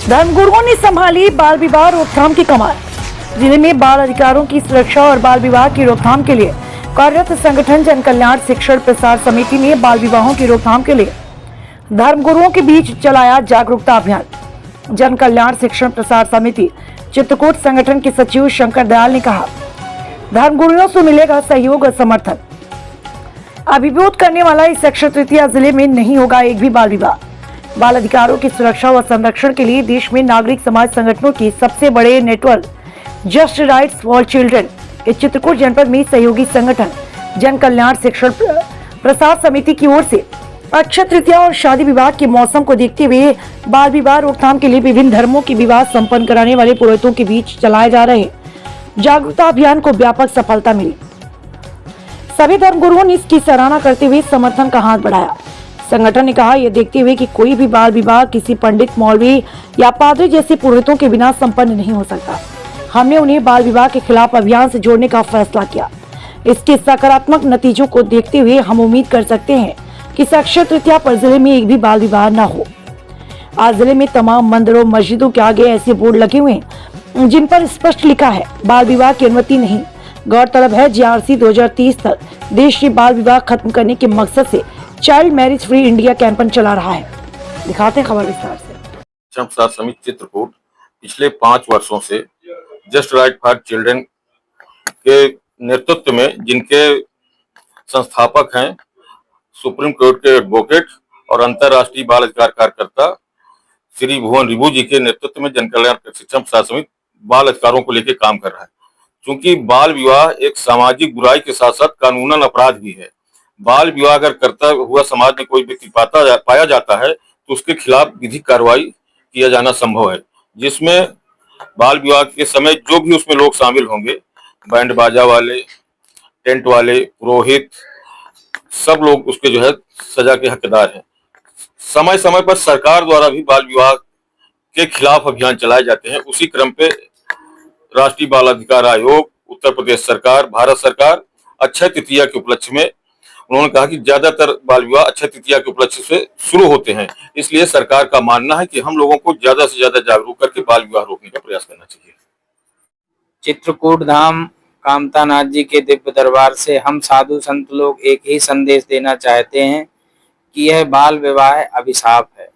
धर्मगुरुओं ने संभाली बाल विवाह रोकथाम की कमान। जिले में बाल अधिकारों की सुरक्षा और बाल विवाह की रोकथाम के लिए कार्यरत संगठन जन कल्याण शिक्षण प्रसार समिति ने बाल विवाहों की रोकथाम के लिए धर्मगुरुओं के बीच चलाया जागरूकता अभियान। जन कल्याण शिक्षण प्रसार समिति चित्रकूट संगठन के सचिव शंकर दयाल ने कहा, धर्मगुरुओं से मिलेगा सहयोग और समर्थन। अभिभूत करने वाला इस अक्षय तृतीया जिले में नहीं होगा एक भी बाल विवाह। बाल अधिकारों की सुरक्षा व संरक्षण के लिए देश में नागरिक समाज संगठनों की सबसे बड़े network just rights for children इस चित्रकूट जनपद में सहयोगी संगठन जन कल्याण शिक्षण प्रसार समिति की ओर से अक्षय तृतीया और शादी विवाह के मौसम को देखते हुए बाल विवाह रोकथाम के लिए विभिन्न धर्मों के विवाह संपन्न कराने वाले पुरोहितों के बीच चलाए जा रहे जागरूकता अभियान को व्यापक सफलता मिली। सभी धर्मगुरुओं ने इसकी सराहना करते हुए समर्थन का हाथ बढ़ाया। संगठन ने कहा, यह देखते हुए कि कोई भी बाल विवाह किसी पंडित, मौलवी या पादरी जैसे पुरोहितों के बिना संपन्न नहीं हो सकता। हमने उन्हें बाल विवाह के खिलाफ अभियान से जोड़ने का फैसला किया। इसके सकारात्मक नतीजों को देखते हुए हम उम्मीद कर सकते हैं कि इस अक्षय तृतीया पर जिले में एक भी बाल विवाह न हो। आज जिले में तमाम मंदिरों, मस्जिदों के आगे ऐसे बोर्ड लगे हुए हैं जिन पर स्पष्ट लिखा है, बाल विवाह की अनुमति नहीं। गौरतलब है, जीआरसी 2030 तक देश में बाल विवाह खत्म करने के मकसद से child marriage free India campaign चला रहा है। दिखाते हैं खबर विस्तार से। प्रसार समिति चित्रकूट पिछले 5 वर्षों से जस्ट राइट फॉर चिल्ड्रन के नेतृत्व में, जिनके संस्थापक हैं सुप्रीम कोर्ट के एडवोकेट और अंतर्राष्ट्रीय बाल अधिकार कार्यकर्ता श्री भुवन रिबू जी के नेतृत्व में जन कल्याण शिक्षण प्रसार समिति बाल अधिकारों को लेकर काम कर रहा है। क्योंकि बाल विवाह एक सामाजिक बुराई के साथ साथ कानूनन अपराध भी है। बाल विवाह अगर करता हुआ समाज में कोई व्यक्ति पाया जाता है तो उसके खिलाफ विधिक कार्रवाई किया जाना संभव है, जिसमें बाल विवाह के समय जो भी उसमें लोग शामिल होंगे, बैंड बाजा वाले, टेंट वाले, पुरोहित, सब लोग उसके जो है सजा के हकदार हैं। समय समय पर सरकार द्वारा भी बाल विवाह के खिलाफ अभियान चलाए जाते हैं। उसी क्रम पे राष्ट्रीय बाल अधिकार आयोग, उत्तर प्रदेश सरकार, भारत सरकार अक्षय तृतीया के उपलक्ष्य में उन्होंने कहा कि ज्यादातर बाल विवाह अक्षय तृतीया के उपलक्ष्य से शुरू होते हैं। इसलिए सरकार का मानना है कि हम लोगों को ज्यादा से ज्यादा जागरूक करके बाल विवाह रोकने का प्रयास करना चाहिए। चित्रकूट धाम कामतानाथ जी के दिव्य दरबार से हम साधु संत लोग एक ही संदेश देना चाहते हैं कि यह बाल विवाह अभिशाप है।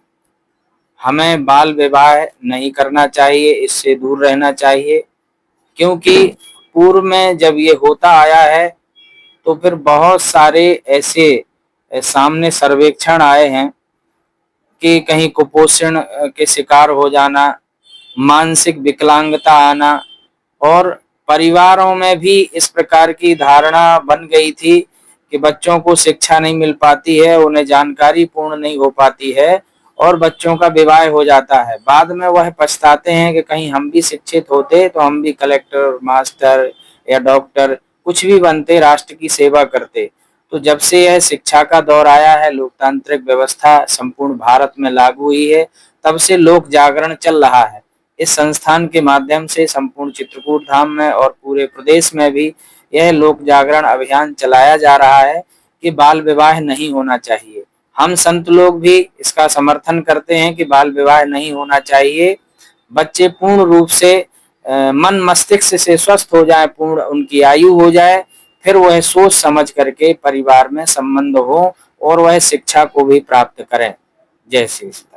हमें बाल विवाह नहीं करना चाहिए, इससे दूर रहना चाहिए, क्योंकि पूर्व में जब ये होता आया है तो फिर बहुत सारे ऐसे सामने सर्वेक्षण आए हैं कि कहीं कुपोषण के शिकार हो जाना, मानसिक विकलांगता आना, और परिवारों में भी इस प्रकार की धारणा बन गई थी कि बच्चों को शिक्षा नहीं मिल पाती है, उन्हें जानकारी पूर्ण नहीं हो पाती है और बच्चों का विवाह हो जाता है। बाद में वह पछताते हैं कि कहीं हम भी शिक्षित होते तो हम भी कलेक्टर, मास्टर या डॉक्टर कुछ भी बनते, राष्ट्र की सेवा करते। तो जब से यह शिक्षा का दौर आया है, लोकतांत्रिक व्यवस्था संपूर्ण भारत में लागू हुई है, तब से लोक जागरण चल रहा है। इस संस्थान के माध्यम से संपूर्ण चित्रकूट धाम में और पूरे प्रदेश में भी यह लोक जागरण अभियान चलाया जा रहा है कि बाल विवाह नहीं होना चाहिए। हम संत लोग भी इसका समर्थन करते हैं कि बाल विवाह नहीं होना चाहिए। बच्चे पूर्ण रूप से मन मस्तिष्क से स्वस्थ हो जाए, पूर्ण उनकी आयु हो जाए, फिर वह सोच समझ करके परिवार में संबंध हो और वह शिक्षा को भी प्राप्त करें। जय श्री कृष्ण।